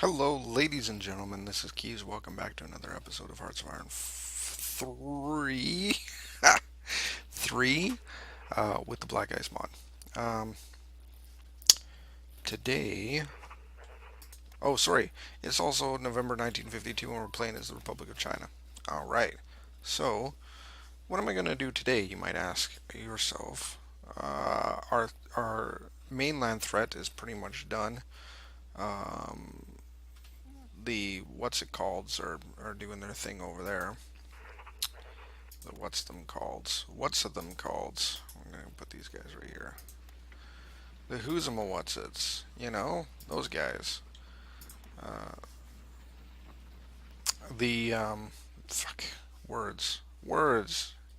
Hello, ladies and gentlemen. This is Keys. Welcome back to another episode of Hearts of Iron 3. 3 with the BlackICE mod. Um, Today. Oh, sorry. It's also November 1952 and we're playing as the Republic of China. Alright. So, what am I going to do today, you might ask yourself? Our mainland threat is pretty much done. Um, the what's it called are doing their thing over there. The what's them called? What's of them called? I'm gonna put these guys right here. The who's em a what's its? Those guys. Uh, the fuck words.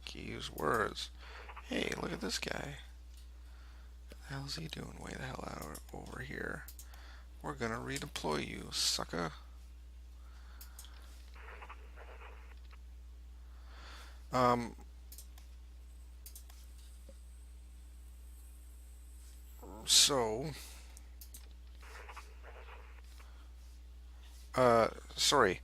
Keys words. Hey, look at this guy. What the hell's he doing? Way the hell out over here. We're gonna redeploy you, sucker. Um, so, sorry.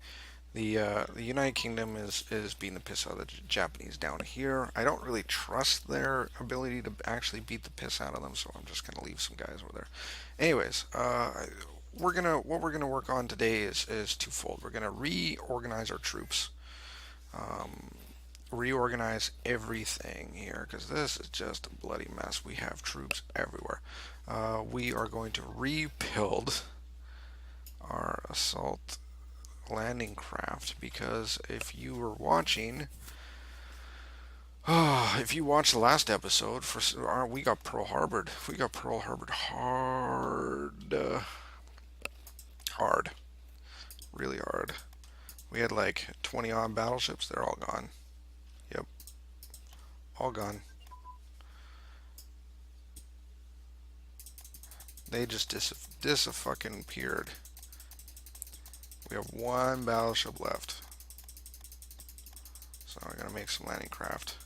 The United Kingdom is beating the piss out of the Japanese down here. I don't really trust their ability to actually beat the piss out of them, so I'm just gonna leave some guys over there. Anyways, what we're gonna work on today is twofold. We're gonna reorganize our troops, um, reorganize everything here because this is just a bloody mess. We have troops everywhere. We are going to rebuild our assault landing craft because if you were watching, if you watched the last episode, we got Pearl Harbored. We got Pearl Harbored hard, really hard. We had like 20 odd battleships. They're all gone. Yep, all gone. They just fucking appeared. We have one battleship left, so I'm gonna make some landing craft.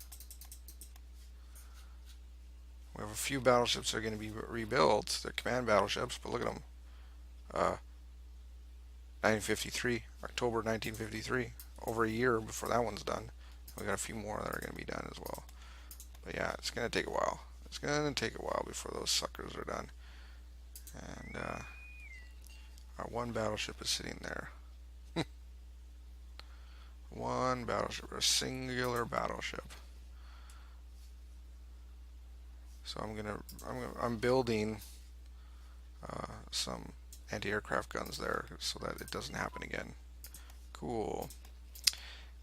We have a few battleships that are going to be rebuilt. They're command battleships, but look at them. 1953, October 1953. Over a year before that one's done. We got a few more that are going to be done as well. But yeah, it's going to take a while. It's going to take a while before those suckers are done. And our one battleship is sitting there. One battleship, a singular battleship. So I'm building some anti-aircraft guns there so that it doesn't happen again. Cool.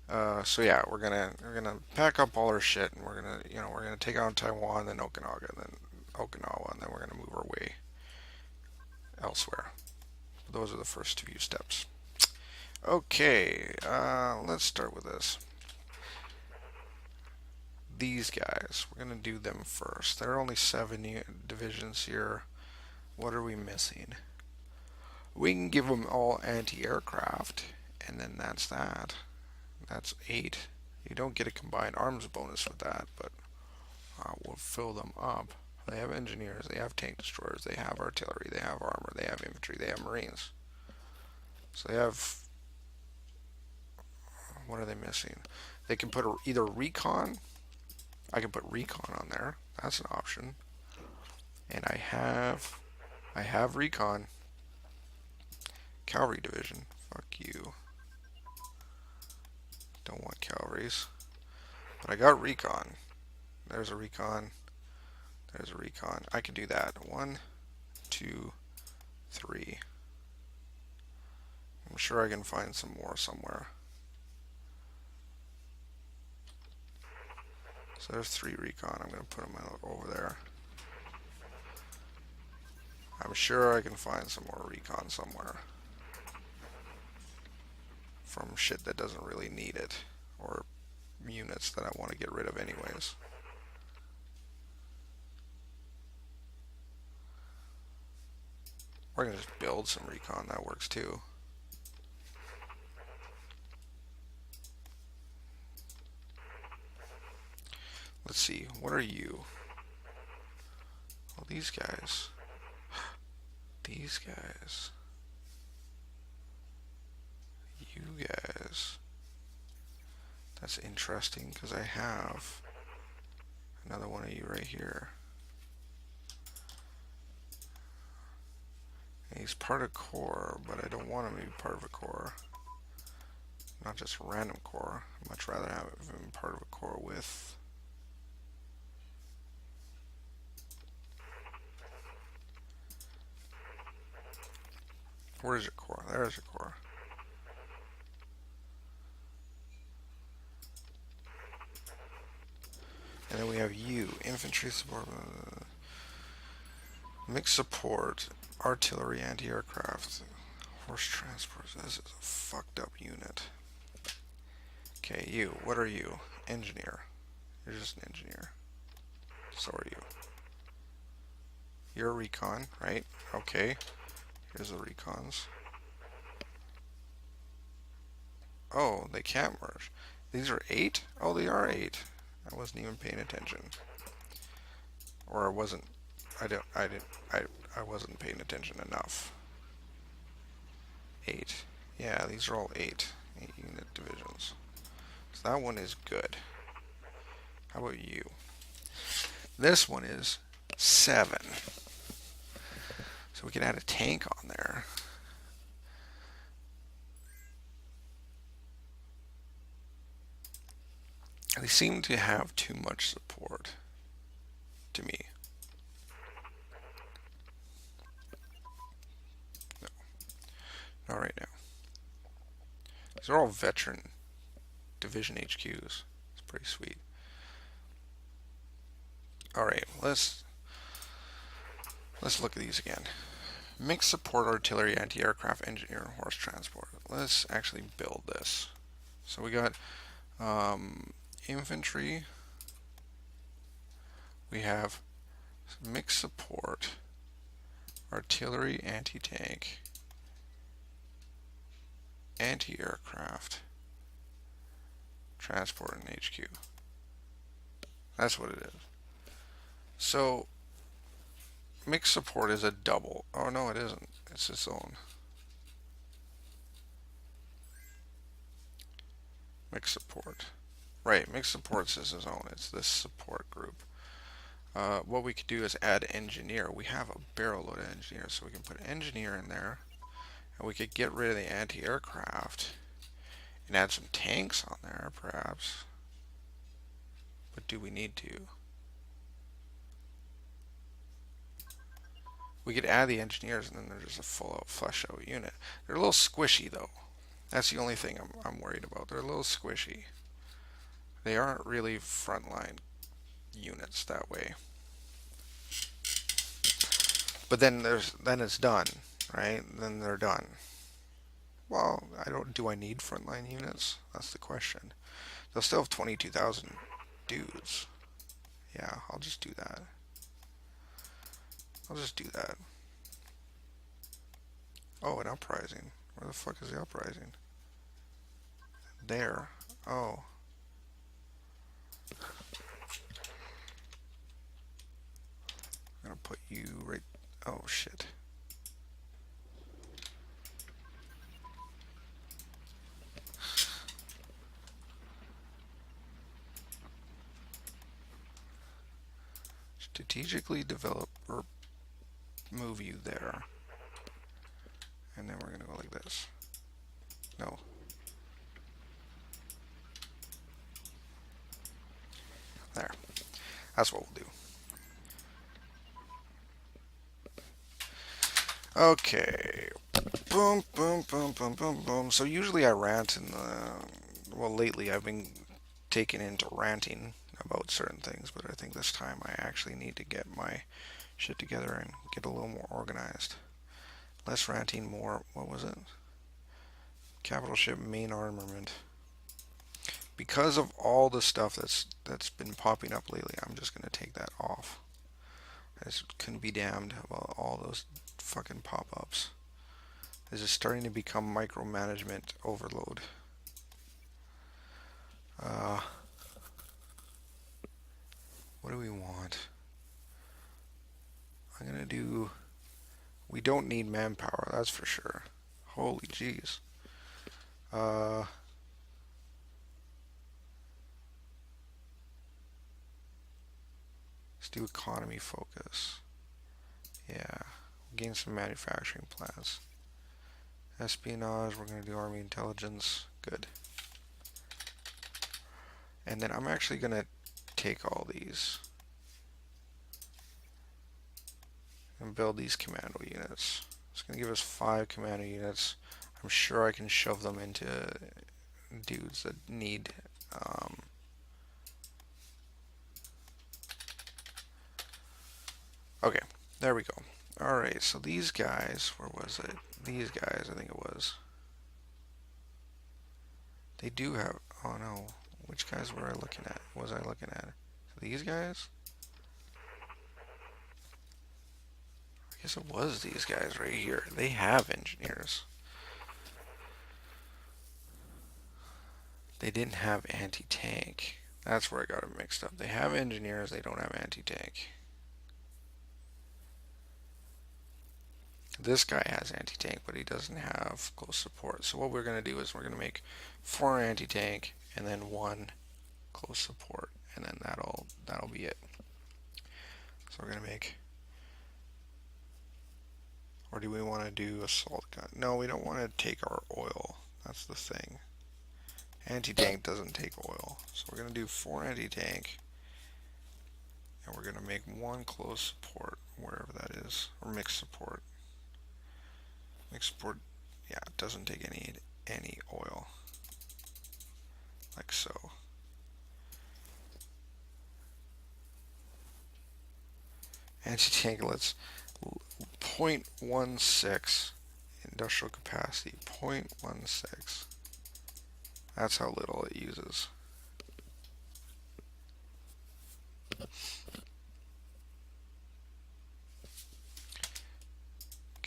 So yeah, we're gonna pack up all our shit and we're gonna take out Taiwan, then Okinawa, and then we're gonna move our way elsewhere. Those are the first few steps. Okay, let's start with this. These guys, we're gonna do them first. There are only 7 divisions here. What are we missing? We can give them all anti-aircraft, and then that's that. That's 8. You don't get a combined arms bonus with that, but we'll fill them up. They have engineers, they have tank destroyers, they have artillery, they have armor, they have infantry, they have marines. So they have. What are they missing? They can put either recon. I can put recon on there. That's an option. And I have recon. Cavalry division. Fuck you. Don't want cavalries. But I got recon. There's a recon. There's a recon. I can do that. 1, 2, 3. I'm sure I can find some more somewhere. So there's 3 recon. I'm going to put them over there. I'm sure I can find some more recon somewhere. From shit that doesn't really need it. Or units that I want to get rid of anyways. We're going to just build some recon. That works too. Let's see. What are you? Well, these guys. These guys. That's interesting because I have another one of you right here. And he's part of core, but I don't want him to be part of a core. Not just a random core. I'd much rather have him part of a core with. Where's your core? There's your core. And then we have you, infantry support, mixed support, artillery, anti-aircraft, horse transport. This is a fucked up unit. Okay, you. What are you? Engineer. You're just an engineer. So are you. You're a recon, right? Okay. Here's the recons. Oh, they can't merge. These are 8? Oh, they are 8. I wasn't even paying attention. Or I wasn't. I wasn't paying attention enough. 8. Yeah, these are all 8. 8-unit divisions. So that one is good. How about you? This one is 7. So we can add a tank on there. They seem to have too much support to me. No, not right now. These are all veteran division HQs. It's pretty sweet. Alright, let's look at these again. Mixed support artillery, anti-aircraft, engineer, horse transport. Let's actually build this. So we got infantry. We have mixed support, artillery, anti-tank, anti-aircraft, transport, and HQ. That's what it is. So mixed support is a double. Oh no, it isn't. It's its own. Mixed support. Right, mixed supports is its own. It's this support group. What we could do is add engineer. We have a barrel load of engineer, so we can put engineer in there. And we could get rid of the anti-aircraft and add some tanks on there, perhaps. But do we need to? We could add the engineers and then they're just a full-out, flesh-out unit. They're a little squishy, though. That's the only thing I'm worried about. They're a little squishy. They aren't really frontline units that way. But then it's done, right? Then they're done. Well, do I need frontline units? That's the question. They'll still have 22,000 dudes. Yeah, I'll just do that. I'll just do that. Oh, an uprising. Where the fuck is the uprising? There. Oh. I'm gonna put you right. Oh shit. Strategically develop or move you there. And then we're gonna go like this. No. There. That's what we'll do. Okay. Boom, boom, boom, boom, boom, boom. So usually I rant in the... Well, lately I've been taken into ranting about certain things, but I think this time I actually need to get my shit together and get a little more organized. Less ranting, more... What was it? Capital ship main armament. Because of all the stuff that's been popping up lately, I'm just going to take that off. I just couldn't be damned about all those fucking pop-ups. This is starting to become micromanagement overload. What do we want? I'm gonna do... We don't need manpower, that's for sure. Holy jeez. Let's do economy focus. Yeah. Gain some manufacturing plans. Espionage, we're going to do army intelligence. Good. And then I'm actually going to take all these and build these commando units. It's going to give us 5 commando units. I'm sure I can shove them into dudes that need okay, there we go. Alright, so these guys, where was it? These guys, I think it was. They do have, oh no, which guys were I looking at? Was I looking at? These guys? I guess it was these guys right here. They have engineers. They didn't have anti-tank. That's where I got it mixed up. They have engineers, they don't have anti-tank. This guy has anti-tank, but he doesn't have close support. So what we're going to do is we're going to make 4 anti-tank and then 1 close support, and then that'll be it. So we're going to make, or do we want to do assault gun? No, we don't want to take our oil. That's the thing. Anti-tank doesn't take oil. So we're going to do 4 anti-tank, and we're going to make 1 close support, wherever that is, or mixed support. Mixed support, yeah, it doesn't take any oil, like so. Anti-tank, let's 0.16 industrial capacity, 0.16. That's how little it uses.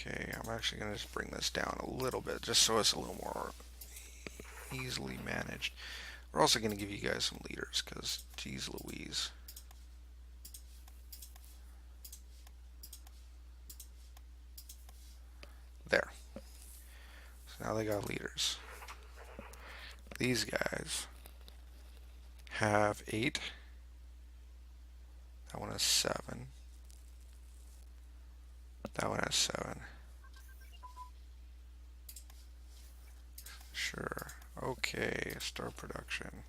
Okay, I'm actually going to just bring this down a little bit, just so it's a little more easily managed. We're also going to give you guys some leaders, because geez Louise. There. So now they got leaders. These guys have 8. That one has 7. That one has 7. Sure. Okay, start production.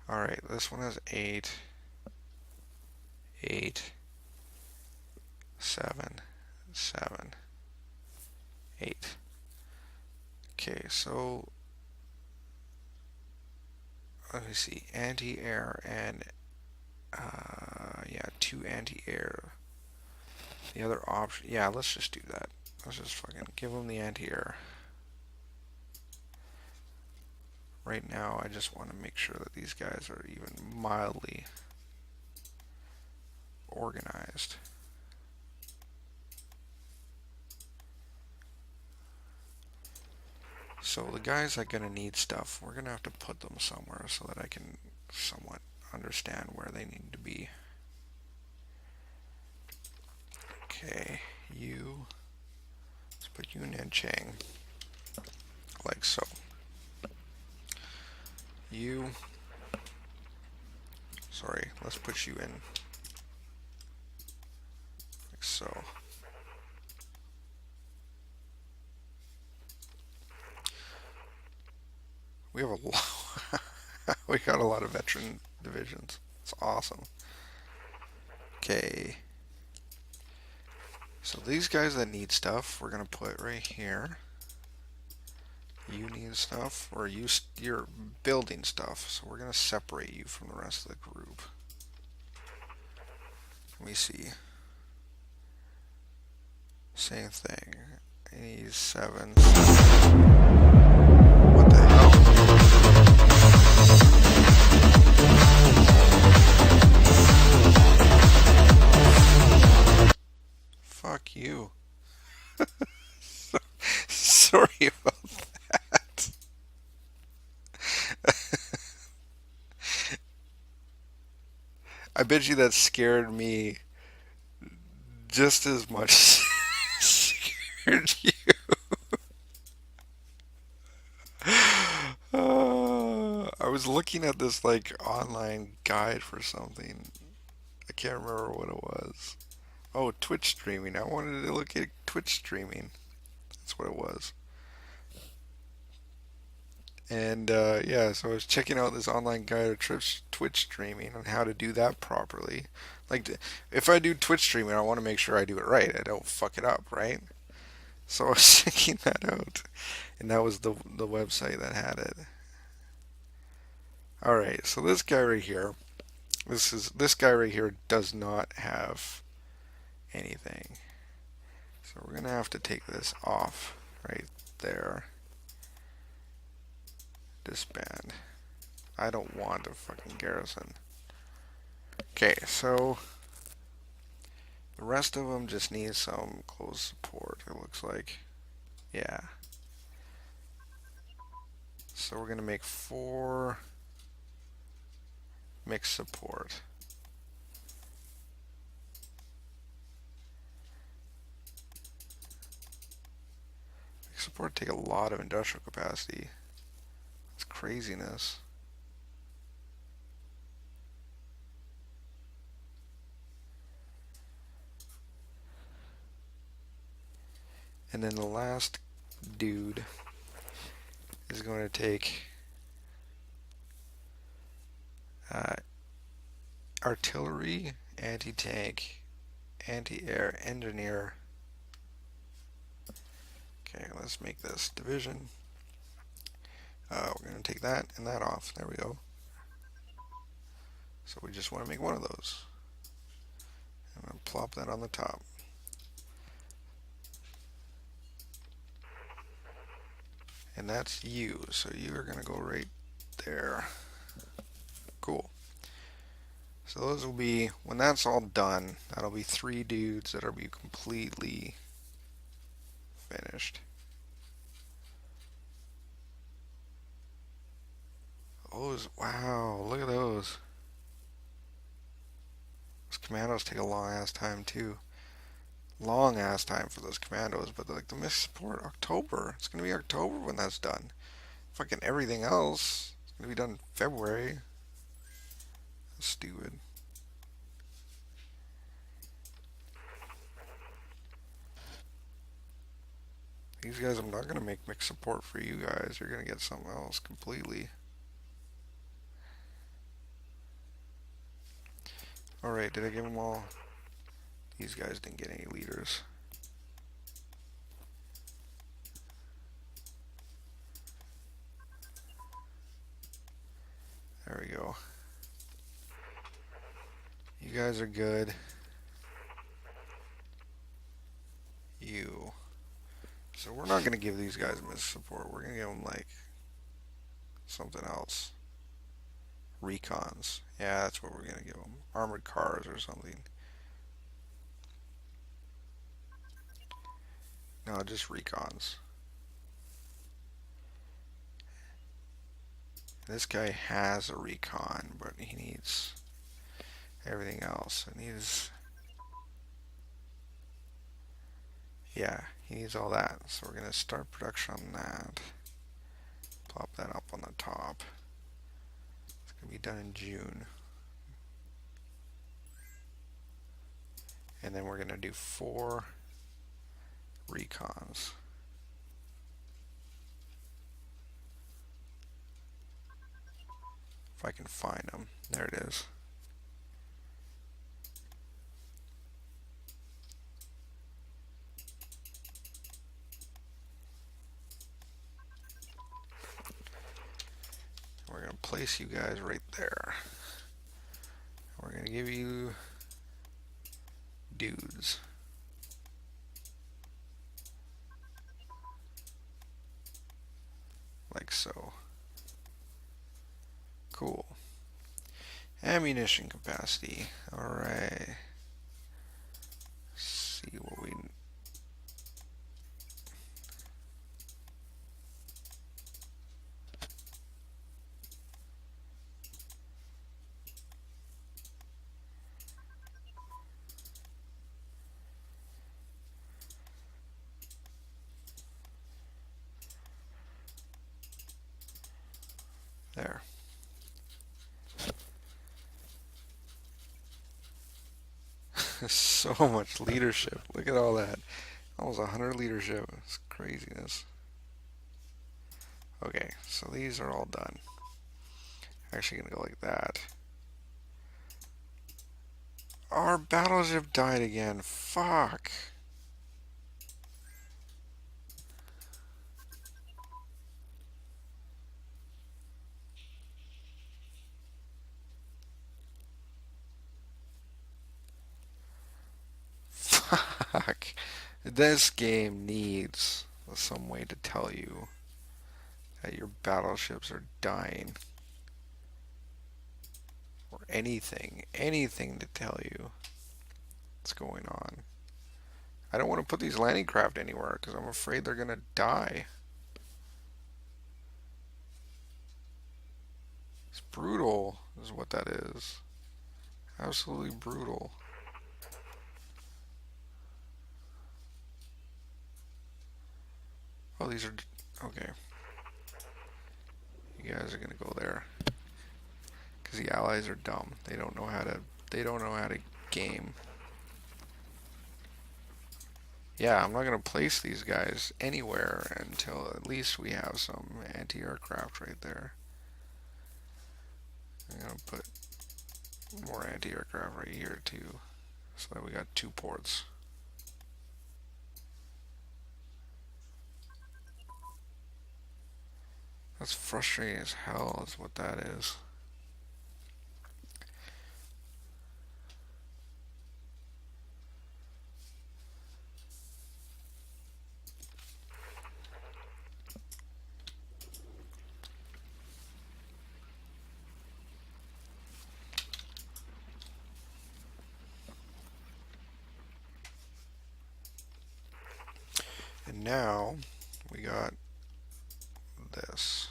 Alright, this one has 8. 8. 7. 7. 8. Okay, so let me see. Anti-air and yeah, 2 anti-air. The other option, yeah, let's just do that. Let's just fucking give them the anti-air. Right now, I just want to make sure that these guys are even mildly organized. So the guys that are going to need stuff, we're going to have to put them somewhere so that I can somewhat understand where they need to be. Okay, let's put you in Nanchang, like so. Sorry, let's put you in, like so. We have a lot, we got a lot of veteran divisions. It's awesome. Okay. So these guys that need stuff, we're going to put right here. You need stuff, or you're building stuff, so we're going to separate you from the rest of the group. Let me see. Same thing. I need 7. What the hell? Fuck you. Sorry about that. I bet you that scared me just as much as it scared you. I was looking at this like online guide for something, I can't remember what it was. Oh, Twitch streaming. I wanted to look at Twitch streaming. That's what it was. And yeah, so I was checking out this online guide of Twitch streaming and how to do that properly. Like, if I do Twitch streaming, I want to make sure I do it right. I don't fuck it up, right? So I was checking that out, and that was the website that had it. All right, so this guy right here, this guy right here does not have anything. So we're gonna have to take this off right there. Disband. I don't want a fucking garrison. Okay, so the rest of them just need some close support, it looks like. Yeah. So we're gonna make 4 mixed support. Mixed support take a lot of industrial capacity. It's craziness. And then the last dude is going to take artillery, anti-tank, anti-air, engineer. Okay, let's make this division. We're going to take that and that off. There we go. So we just want to make one of those. I'm going to plop that on the top. And that's you. So you are going to go right there. Cool. So those will be, when that's all done, that'll be 3 dudes that'll be completely finished. Those, wow, look at those. Those commandos take a long ass time too. Long ass time for those commandos, but like the missed support, October. It's gonna be October when that's done. Fucking everything else, it's gonna be done in February. That's stupid. These guys, I'm not gonna make mixed support for you guys. You're gonna get something else completely. Alright, did I give them all? These guys didn't get any leaders. There we go. You guys are good. You. So we're not going to give these guys missed support. We're going to give them like something else. Recons. Yeah, that's what we're going to give them. Armored cars or something. No, just recons. This guy has a recon, but he needs everything else. It needs... Yeah, he needs all that. So we're going to start production on that. Plop that up on the top. It's going to be done in June. And then we're going to do 4 recons. If I can find them. There it is. We're going to place you guys right there. We're going to give you dudes. Like so. Cool. Ammunition capacity. Alright. See what we... There. So much leadership. Look at all that. Almost 100 leadership. It's craziness. Okay, so these are all done. Actually gonna go like that. Our battleship died again. Fuck. Fuck. This game needs some way to tell you that your battleships are dying. Or anything to tell you what's going on. I don't want to put these landing craft anywhere because I'm afraid they're gonna die. It's brutal, is what that is. Absolutely brutal. Oh, these are okay. You guys are gonna go there because the allies are dumb. They don't know how to. They don't know how to game. Yeah, I'm not gonna place these guys anywhere until at least we have some anti-aircraft right there. I'm gonna put more anti-aircraft right here too, so that we got 2 ports. That's frustrating as hell, is what that is. And now we got this.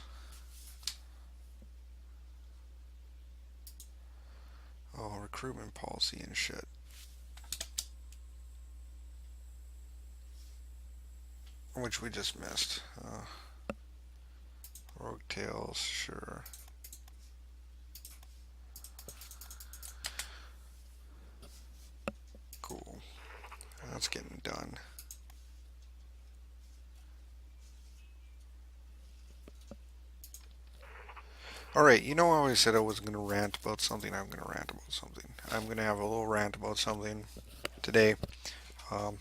Oh, recruitment policy and shit. Which we just missed. Rogue tails, sure. Cool. That's getting done. Alright, you know how I said I was going to rant about something? I'm going to rant about something. I'm going to have a little rant about something today. Um,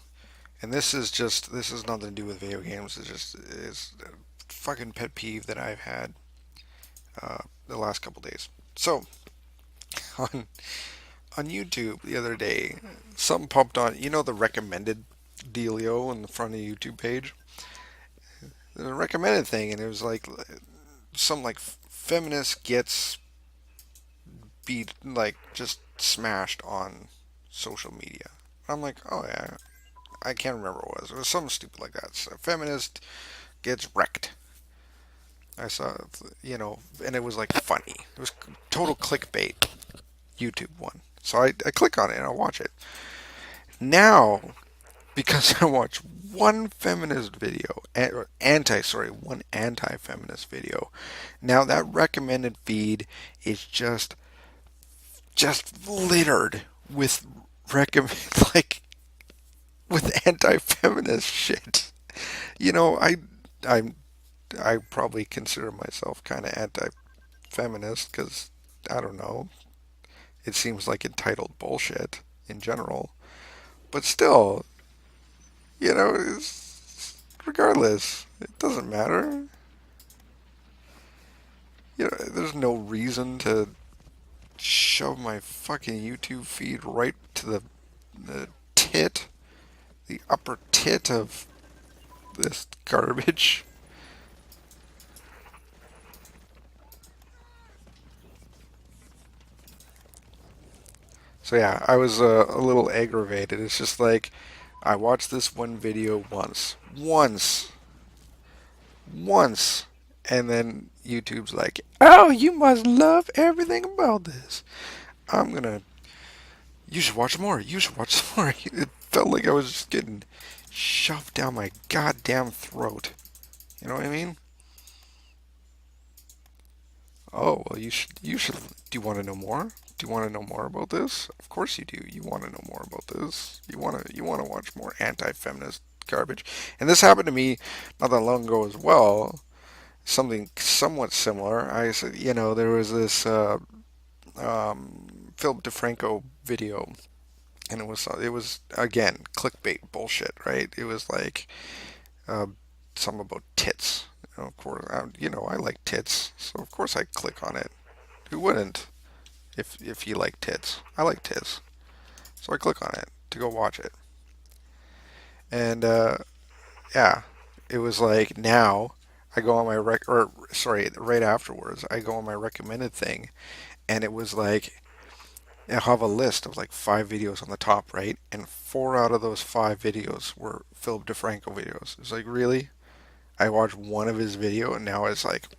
and this is nothing to do with video games. It's a fucking pet peeve that I've had the last couple days. So, on on YouTube the other day, something popped on. You know the recommended dealio in the front of the YouTube page. There's a recommended thing, and it was like some like feminist gets beat, like just smashed on social media. I'm like, oh yeah, I can't remember what it was. It was something stupid like that. So feminist gets wrecked. I saw, and it was like funny. It was total clickbait. YouTube one. So I click on it and I watch it. Now, because I watch one feminist video, one anti-feminist video. Now that recommended feed is just littered with recommend like with anti-feminist shit. You know, I I probably consider myself kind of anti-feminist because I don't know. It seems like entitled bullshit in general, but still, regardless, it doesn't matter. There's no reason to shove my fucking YouTube feed right to the tit, the upper tit of this garbage. So yeah, I was a little aggravated. It's just like I watched this one video once, and then YouTube's like, "Oh, you must love everything about this. I'm gonna. You should watch more. You should watch some more." It felt like I was just getting shoved down my goddamn throat. You know what I mean? Oh, well, you should. Do you want to know more? Do you want to know more about this? Of course you do. You want to know more about this. You want to watch more anti-feminist garbage. And this happened to me not that long ago as well. Something somewhat similar. I said, there was this Philip DeFranco video, and it was again clickbait bullshit, right? It was like uh, something about tits. Of course, I like tits, so of course I click on it. Who wouldn't? If you like tits, I like tits, so I click on it to go watch it, and yeah, it was like now I go on my or sorry, right afterwards I go on my recommended thing, and it was like I have a list of like 5 videos on the top right, and 4 out of those 5 videos were Philip DeFranco videos. It's like really, I watched one of his video, and now it's like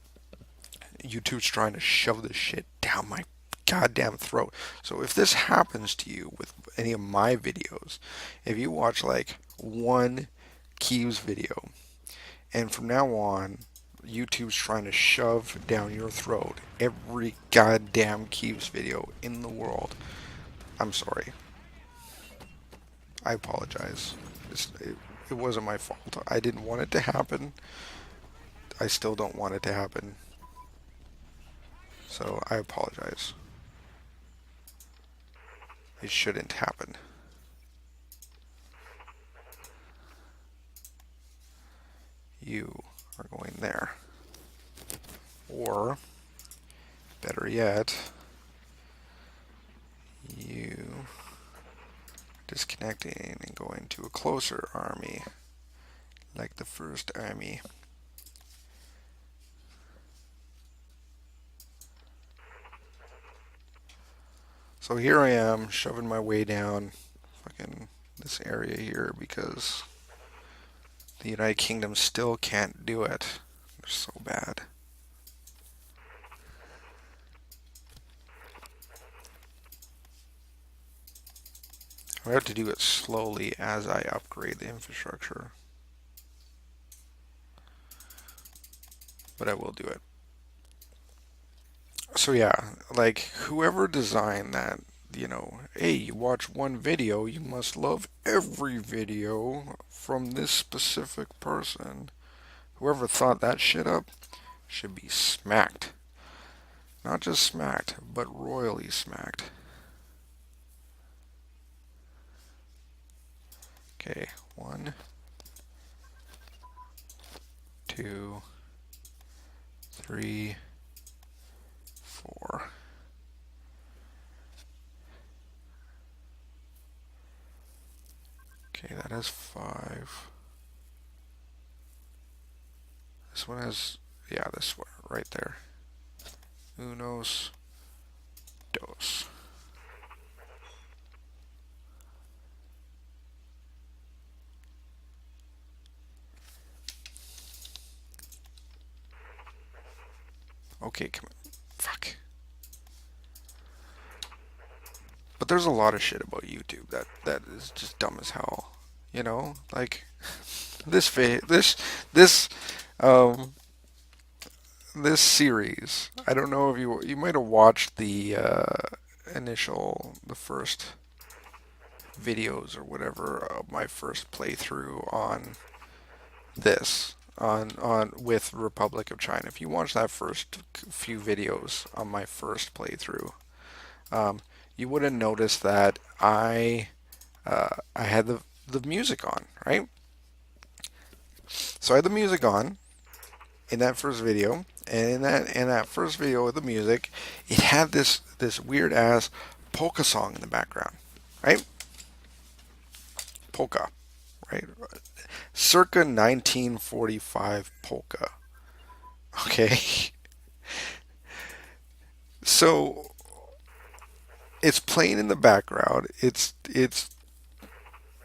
YouTube's trying to shove this shit down my goddamn throat. So if this happens to you with any of my videos, if you watch like one Keys video, and from now on, YouTube's trying to shove down your throat every goddamn Keys video in the world, I'm sorry. I apologize. It wasn't my fault. I didn't want it to happen. I still don't want it to happen. So I apologize. It shouldn't happen. You are going there. Or, better yet, you disconnecting and going to a closer army, like the first army. So here I am, shoving my way down fucking this area here because the United Kingdom still can't do it. They're so bad. I have to do it slowly as I upgrade the infrastructure, but I will do it. So yeah, like whoever designed that, hey, you watch one video, you must love every video from this specific person. Whoever thought that shit up should be smacked. Not just smacked, but royally smacked. Okay, 1, 2, 3, 4. Okay, that has 5. This one has, yeah, this one right there. Unos, dos. Okay, come on. Fuck. But there's a lot of shit about YouTube that is just dumb as hell. Like this um this series. I don't know if you might have watched the first videos or whatever of my first playthrough on this on with Republic of China. If you watch that first few videos on my first playthrough, um, you would have noticed that I had the music on, right? So I had the music on in that first video, and in that first video with the music, it had this weird ass polka song in the background, right? Polka, right? Circa 1945 polka. Okay, so it's playing in the background. It's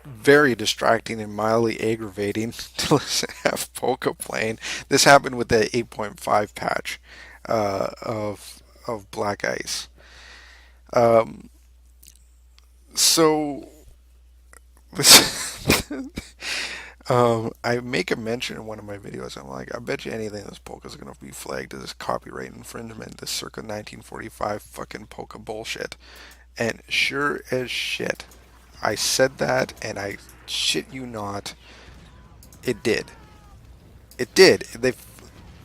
very distracting and mildly aggravating to listen to have polka playing. This happened with the 8.5 patch of BlackICE. Um, so I make a mention in one of my videos. I'm like, I bet you anything this polka is gonna be flagged as copyright infringement. This circa 1945 fucking polka bullshit. And sure as shit, I said that, and I shit you not, it did. It did. They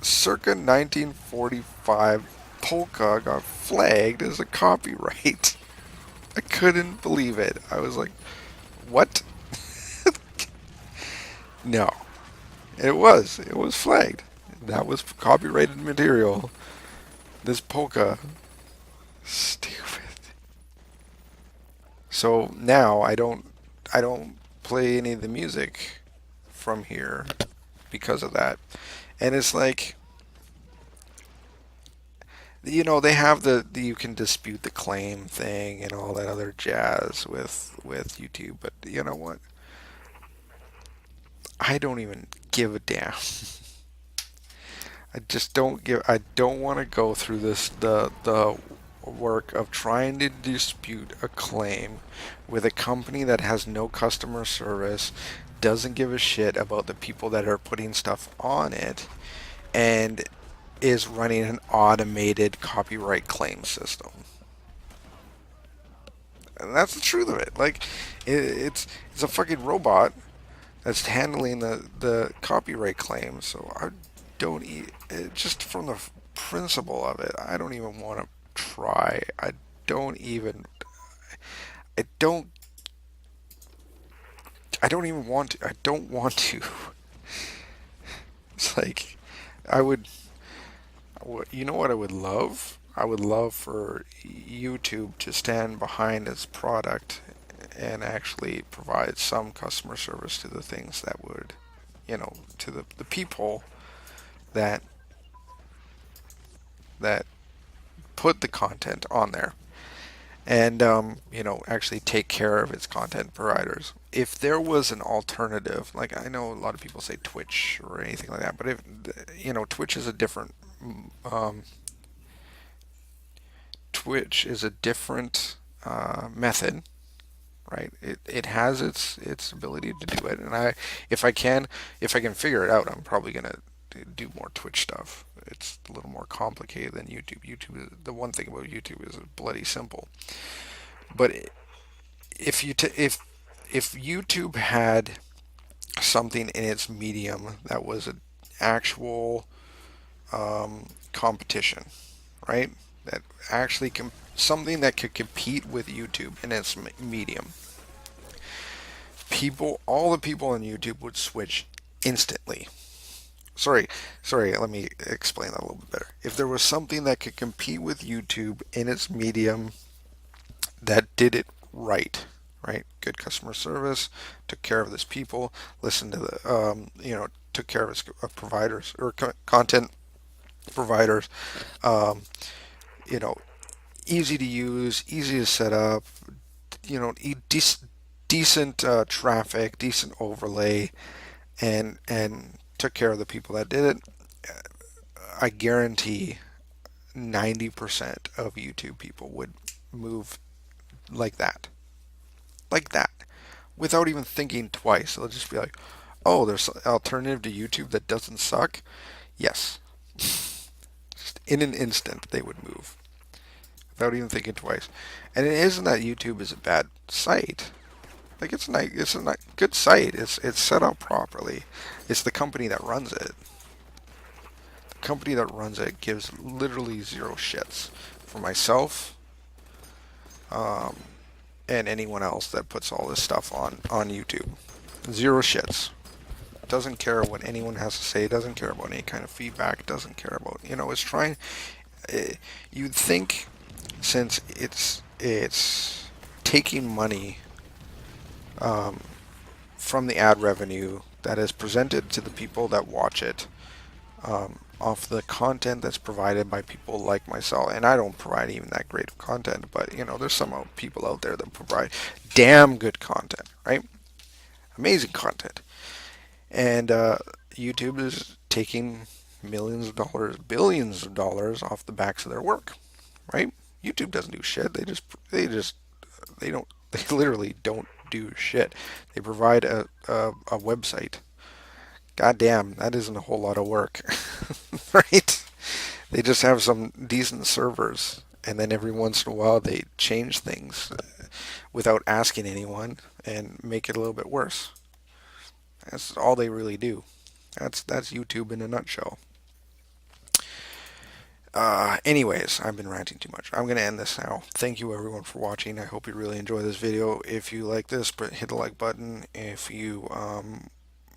circa 1945 polka got flagged as a copyright. I couldn't believe it. I was like, what? No. It was. It was flagged. That was copyrighted material. This polka. Stupid. So now I don't play any of the music from here because of that. And it's like, they have the you can dispute the claim thing and all that other jazz with YouTube, but you know what? I don't even give a damn. I don't want to go through the work of trying to dispute a claim with a company that has no customer service, doesn't give a shit about the people that are putting stuff on it, and is running an automated copyright claim system. And that's the truth of it. Like, it's a fucking robot that's handling the copyright claims. So I don't just from the principle of it, I don't even want to try. Don't even I don't I don't even want to. I don't want to. It's like I would. You know what I would love? I would love for YouTube to stand behind its product and actually provide some customer service to the things that would, to the people that that put the content on there, and actually take care of its content providers. If there was an alternative, like I know a lot of people say Twitch or anything like that, but if Twitch is a different um, method, right? It has its ability to do it, and if I can if I can figure it out, I'm probably gonna do more Twitch stuff. It's a little more complicated than YouTube. The one thing about YouTube is bloody simple. But if you t- if YouTube had something in its medium that was an actual competition, right? That actually something that could compete with YouTube in its medium. All the people on YouTube would switch instantly. Sorry, sorry, let me explain that a little bit better. If there was something that could compete with YouTube in its medium that did it right, right? Good customer service, took care of its people, listened to took care of its providers or content providers, um, you know, easy to use, easy to set up, decent traffic, decent overlay, and took care of the people that did it. I guarantee 90% of YouTube people would move like that, like that, without even thinking twice. They'll just be like, "Oh, there's an alternative to YouTube that doesn't suck." Yes, just in an instant they would move without even thinking twice. And it isn't that YouTube is a bad site. Like it's a good site. It's set up properly. It's the company that runs it. The company that runs it gives literally zero shits for myself, um, and anyone else that puts all this stuff on YouTube. Zero shits. Doesn't care what anyone has to say. Doesn't care about any kind of feedback. Doesn't care about It's trying. eh, You'd think since it's taking money um, from the ad revenue that is presented to the people that watch it, off the content that's provided by people like myself. And I don't provide even that great of content, but there's some people out there that provide damn good content, right? Amazing content. And YouTube is taking millions of dollars, billions of dollars off the backs of their work, right? YouTube doesn't do shit. They don't, they literally don't do shit. They provide a website. God damn, that isn't a whole lot of work, right? They just have some decent servers, and then every once in a while they change things without asking anyone and make it a little bit worse. That's all they really do. That's YouTube in a nutshell. Anyways, I've been ranting too much. I'm going to end this now. Thank you everyone for watching. I hope you really enjoy this video. If you like this, but hit the like button. If you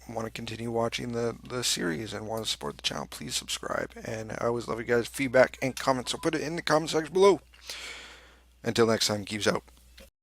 want to continue watching the series and want to support the channel, please subscribe. And I always love you guys' feedback and comments, so put it in the comment section below. Until next time, keeps out.